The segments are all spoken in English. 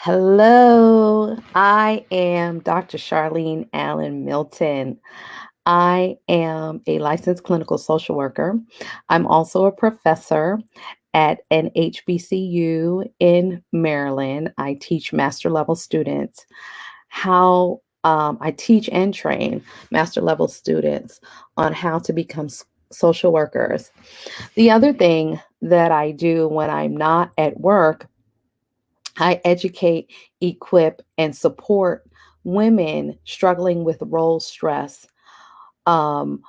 Hello, I am Dr. Sharlene Allen-Milton. I am a licensed clinical social worker. I'm also a professor at an HBCU in Maryland. I teach master level students how I teach and train master level students on how to become social workers. The other thing that I do when I'm not at work, I educate, equip, and support women struggling with stress of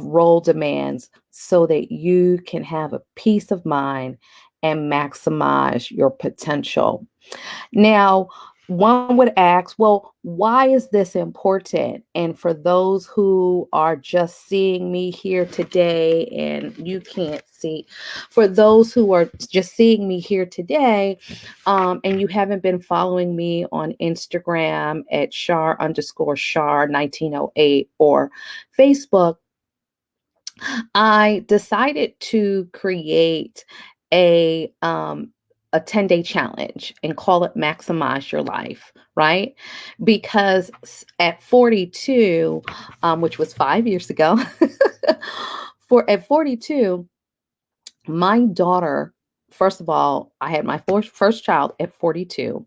role demands so that you can have a peace of mind and maximize your potential. Now, one would ask, well, why is this important? And for those who are just seeing me here today and you can't see, for those who are just seeing me here today, and you haven't been following me on Instagram at Shar_Shar 1908 or Facebook, I decided to create a um, a 10-day challenge and call it Maximize Your Life, right? Because at 42, which was 5 years ago, for at 42, my daughter, first of all, I had my first child at 42.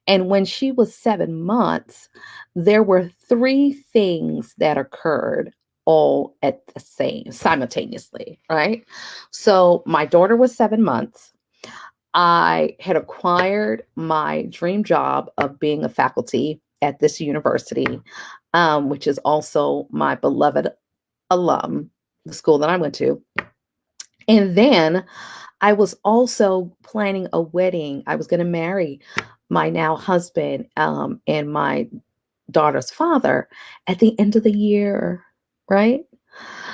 And when she was 7 months, there were three things that occurred all at the same simultaneously, right? So my daughter was 7 months. I had acquired my dream job of being a faculty at this university, which is also my beloved alum, the school that I went to. And then I was also planning a wedding. I was going to marry my now husband and my daughter's father at the end of the year, right?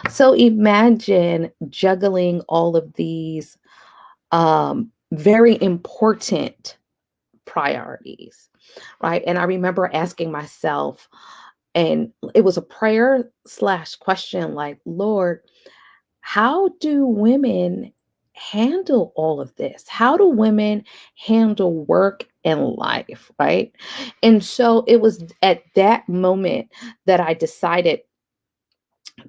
So imagine juggling all of these very important priorities, right? And I remember asking myself, and it was a prayer slash question like, Lord, how do women handle all of this? How do women handle work and life, right? And so it was at that moment that I decided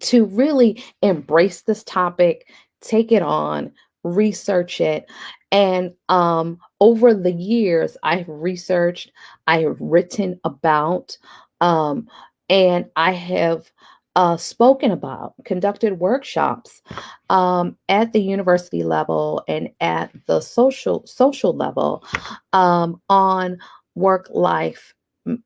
to really embrace this topic, take it on, research it. And over the years, I have researched, I have written about, um, and I have spoken about, conducted workshops at the university level and at the social level on work life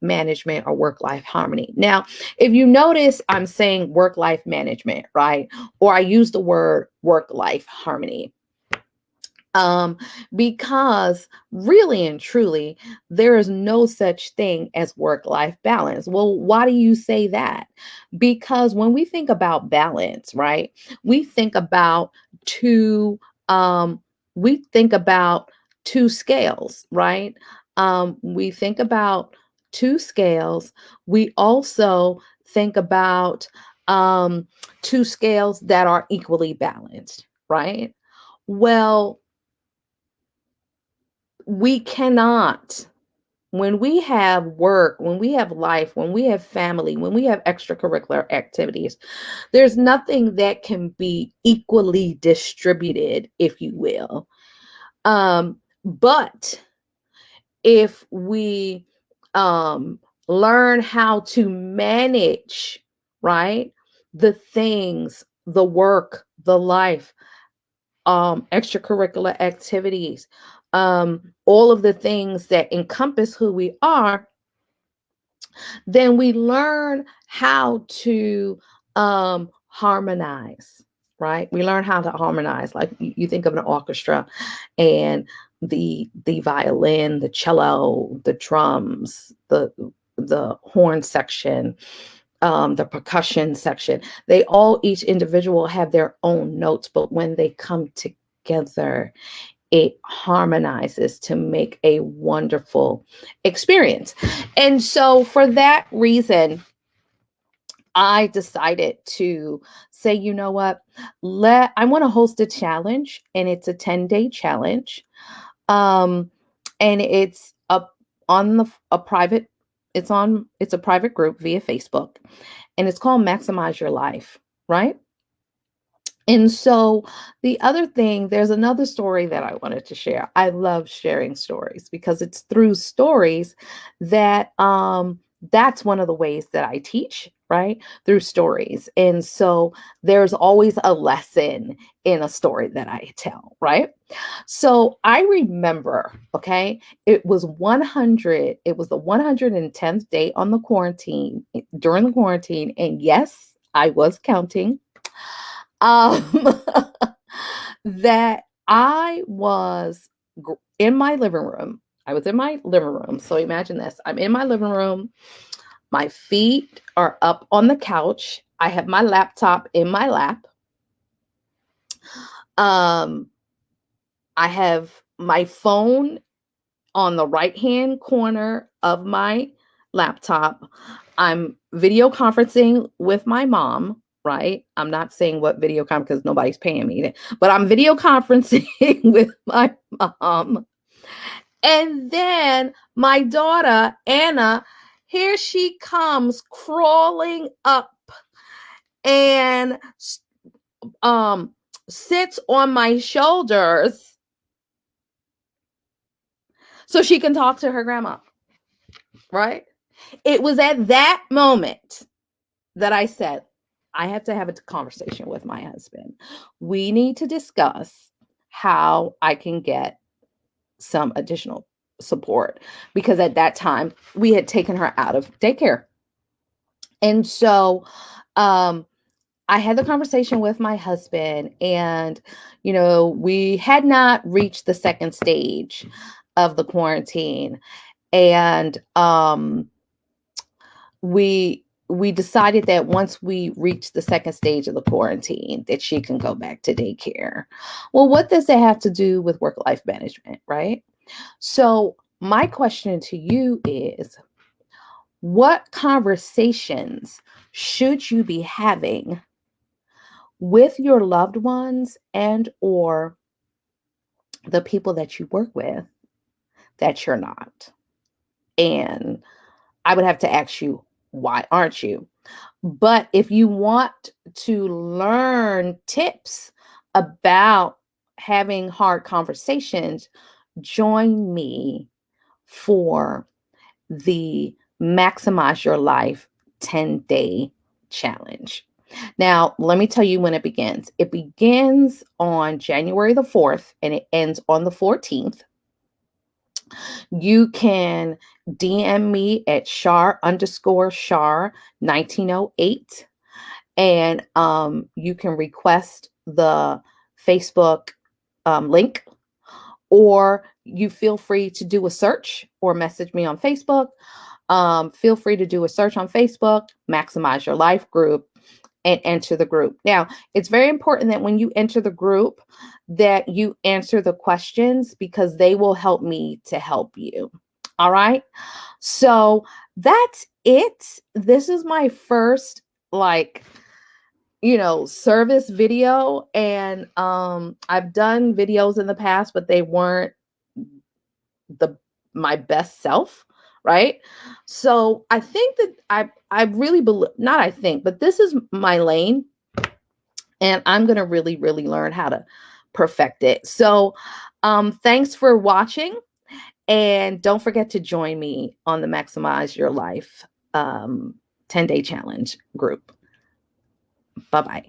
management or work life harmony. Now, if you notice, I'm saying work life management, right? Or I use the word work life harmony. Um, because really and truly, there is no such thing as work life balance. Well, why do you say that? Because when we think about balance, right, we think about two, um, we think about two scales, right? We think about two scales. We also think about two scales that are equally balanced, right? Well, we cannot, when we have work, when we have life, when we have family, when we have extracurricular activities, there's nothing that can be equally distributed, if you will. But if we um, learn how to manage, right, the things, the work, the life, extracurricular activities, all of the things that encompass who we are, then we learn how to harmonize, right? We learn how to harmonize. Like you think of an orchestra and the violin, the cello, the drums, the horn section, the percussion section. They all, each individual have their own notes, but when they come together, it harmonizes to make a wonderful experience. And so for that reason, I decided to say, you know what, I want to host a challenge, and it's a 10-day challenge. Um, and it's up on a private, it's a private group via Facebook, and it's called Maximize Your Life, right? And so the other thing, there's another story that I wanted to share. I love sharing stories because it's through stories that that's one of the ways that I teach, right? Through stories. And so there's always a lesson in a story that I tell, right? So I remember, okay, it was the 110th day on the quarantine, during the quarantine, and yes, I was counting. Um, that I was in my living room. I was in my living room. So imagine this. I'm in my living room. My feet are up on the couch. I have my laptop in my lap. Um, I have my phone on the right hand corner of my laptop. I'm video conferencing with my mom, right? I'm not saying what video conference because nobody's paying me, but I'm video conferencing with my mom. And then my daughter, Anna, here she comes crawling up and um sits on my shoulders so she can talk to her grandma, right? It was at that moment that I said, I have to have a conversation with my husband. We need to discuss how I can get some additional support because at that time we had taken her out of daycare. And so um I had the conversation with my husband, and we had not reached the second stage of the quarantine. And we decided that once we reach the second stage of the quarantine that she can go back to daycare. Well, what does that have to do with work life management, right? So my question to you is, what conversations should you be having with your loved ones and or the people that you work with that you're not? And I would have to ask you, why aren't you? But if you want to learn tips about having hard conversations, join me for the Maximize Your Life 10-day challenge. Now, let me tell you when it begins. It begins on January the 4th and it ends on the 14th. You can DM me at Shar_Shar 1908, and you can request the Facebook link, or you feel free to do a search or message me on Facebook. Feel free to do a search on Facebook, Maximize Your Life group, and enter the group. Now, it's very important that when you enter the group that you answer the questions because they will help me to help you. All right? So, that's it. This is my first service video, and I've done videos in the past, but they weren't the my best self, right? So I think that I really believe, not I think, but this is my lane, and I'm going to really really learn how to perfect it. So thanks for watching, and don't forget to join me on the Maximize Your Life 10-day challenge group. Bye-bye.